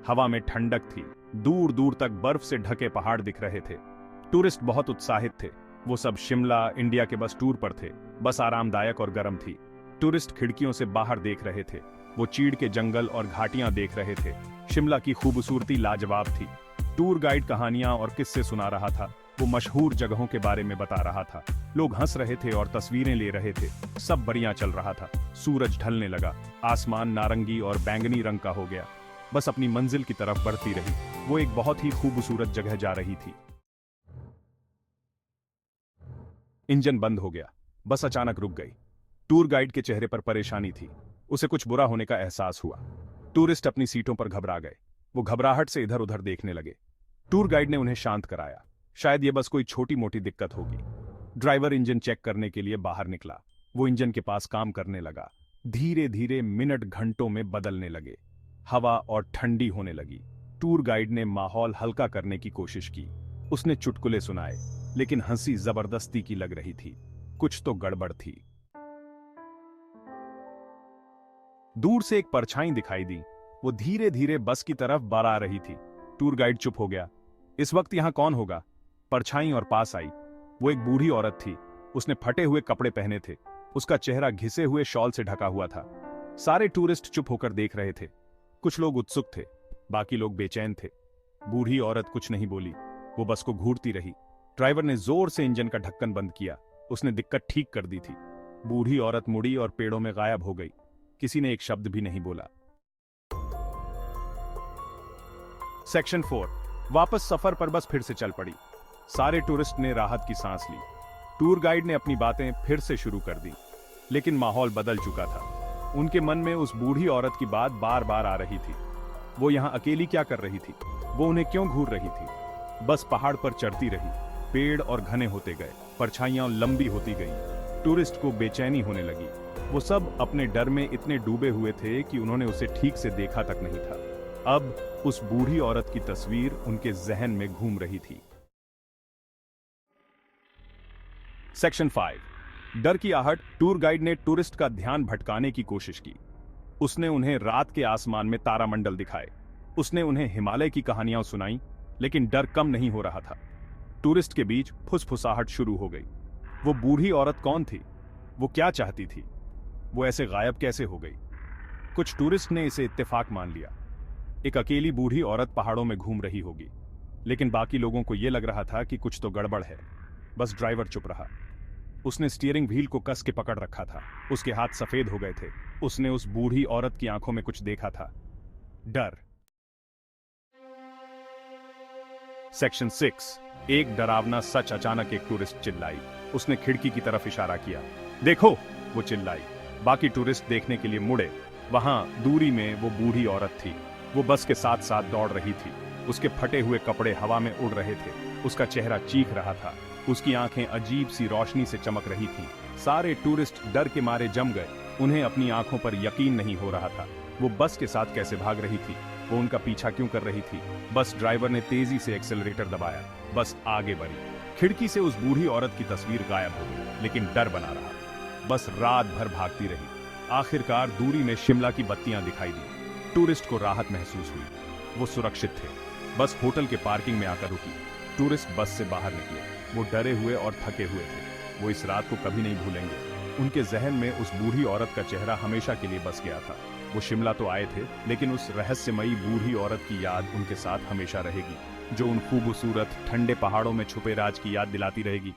हवा में ठंडक थी। दूर दूर तक बर्फ से ढके पहाड़ दिख रहे थे। टूरिस्ट बहुत उत्साहित थे। वो सब शिमला इंडिया के बस टूर पर थे। बस आरामदायक और गर्म थी। टूरिस्ट खिड़कियों से बाहर देख रहे थे। वो चीड़ के जंगल और घाटियां देख रहे थे। शिमला की खूबसूरती लाजवाब थी। टूर गाइड कहानियां और किस्से सुना रहा था। वो मशहूर जगहों के बारे में बता रहा था। लोग हंस रहे थे और तस्वीरें ले रहे थे। सब बढ़िया चल रहा था। सूरज ढलने लगा। आसमान नारंगी और बैंगनी रंग का हो गया। बस अपनी मंजिल की तरफ बढ़ती रही। वो एक बहुत ही खूबसूरत जगह जा रही थी। इंजन बंद हो गया। बस अचानक रुक गई। टूर गाइड के चेहरे पर परेशानी थी। उसे कुछ बुरा होने का एहसास हुआ। टूरिस्ट अपनी सीटों पर घबरा गए। वो घबराहट से इधर उधर देखने लगे। टूर गाइड ने उन्हें शांत कराया। शायद ये बस कोई छोटी मोटी दिक्कत होगी। ड्राइवर इंजन चेक करने के लिए बाहर निकला। वो इंजन के पास काम करने लगा। धीरे धीरे मिनट घंटों में बदलने लगे। हवा और ठंडी होने लगी। टूर गाइड ने माहौल हल्का करने की कोशिश की। उसने चुटकुले सुनाए, लेकिन हंसी जबरदस्ती की लग रही थी। कुछ तो गड़बड़ थी। दूर से एक परछाई दिखाई दी। वो धीरे धीरे बस की तरफ बढ़ आ रही थी। टूर गाइड चुप हो गया। इस वक्त यहां कौन होगा? परछाई और पास आई। वो एक बूढ़ी औरत थी। उसने फटे हुए कपड़े पहने थे। उसका चेहरा घिसे हुए शॉल से ढका हुआ था। सारे टूरिस्ट चुप होकर देख रहे थे। कुछ लोग उत्सुक थे, बाकी लोग बेचैन थे। बूढ़ी औरत कुछ नहीं बोली। वो बस को घूरती रही। ड्राइवर ने जोर से इंजन का ढक्कन बंद किया। उसने दिक्कत ठीक कर दी थी। बूढ़ी औरत मुड़ी और पेड़ों में गायब हो गई। किसी ने एक शब्द भी नहीं बोला। सेक्शन 4। वापस सफर पर बस फिर से चल पड़ी। सारे टूरिस्ट ने राहत की सांस ली। टूर गाइड ने अपनी बातें फिर से शुरू कर दी, लेकिन माहौल बदल चुका था। उनके मन में उस बूढ़ी औरत की बात बार बार आ रही थी। वो यहां अकेली क्या कर रही थी? वो उन्हें क्यों घूर रही थी? बस पहाड़ पर चढ़ती रही। पेड़ और घने होते गए। परछाइयां लंबी होती गईं। टूरिस्ट को बेचैनी होने लगी। वो सब अपने डर में इतने डूबे हुए थे कि उन्होंने उसे ठीक से देखा तक नहीं था। अब उस बूढ़ी औरत की तस्वीर उनके जहन में घूम रही थी। सेक्शन 5। डर की आहट। टूर गाइड ने टूरिस्ट का ध्यान भटकाने की कोशिश की। उसने उन्हें रात के आसमान में तारामंडल दिखाए। उसने उन्हें हिमालय की कहानियां सुनाई, लेकिन डर कम नहीं हो रहा था। टूरिस्ट के बीच फुसफुसाहट शुरू हो गई। वो बूढ़ी औरत कौन थी? वो क्या चाहती थी? वो ऐसे गायब कैसे हो गई? कुछ टूरिस्ट ने इसे इत्तेफाक मान लिया। एक अकेली बूढ़ी औरत पहाड़ों में घूम रही होगी, लेकिन बाकी लोगों को यह लग रहा था कि कुछ तो गड़बड़ है। बस ड्राइवर चुप रहा। उसने स्टीयरिंग व्हील को कस के पकड़ रखा था। उसके हाथ सफेद हो गए थे। उसने उस बूढ़ी औरत की आंखों में कुछ देखा था। डर। सेक्शन 6। एक डरावना सच। अचानक एक टूरिस्ट चिल्लाई। उसने खिड़की की तरफ इशारा किया। देखो, वो चिल्लाई। बाकी टूरिस्ट देखने के लिए मुड़े। वहां दूरी में वो बूढ़ी औरत थी। वो बस के साथ साथ दौड़ रही थी। उसके फटे हुए कपड़े हवा में उड़ रहे थे। उसका चेहरा चीख रहा था। उसकी आंखें अजीब सी रोशनी से चमक रही थीं। सारे टूरिस्ट डर के मारे जम गए। उन्हें अपनी आंखों पर यकीन नहीं हो रहा था। वो बस के साथ कैसे भाग रही थी? वो उनका पीछा क्यों कर रही थी? बस ड्राइवर ने तेजी से एक्सेलरेटर दबाया। बस आगे बढ़ी। खिड़की से उस बूढ़ी औरत की तस्वीर गायब हो गई, लेकिन डर बना रहा। बस रात भर भागती रही। आखिरकार दूरी में शिमला की बत्तियां दिखाई दी। टूरिस्ट को राहत महसूस हुई। वो सुरक्षित थे। बस होटल के पार्किंग में आकर रुकी। टूरिस्ट बस से बाहर निकले। वो डरे हुए और थके हुए थे। वो इस रात को कभी नहीं भूलेंगे। उनके जहन में उस बूढ़ी औरत का चेहरा हमेशा के लिए बस गया था। वो शिमला तो आए थे, लेकिन उस रहस्यमयी बूढ़ी औरत की याद उनके साथ हमेशा रहेगी, जो उन खूबसूरत ठंडे पहाड़ों में छुपे राज की याद दिलाती रहेगी।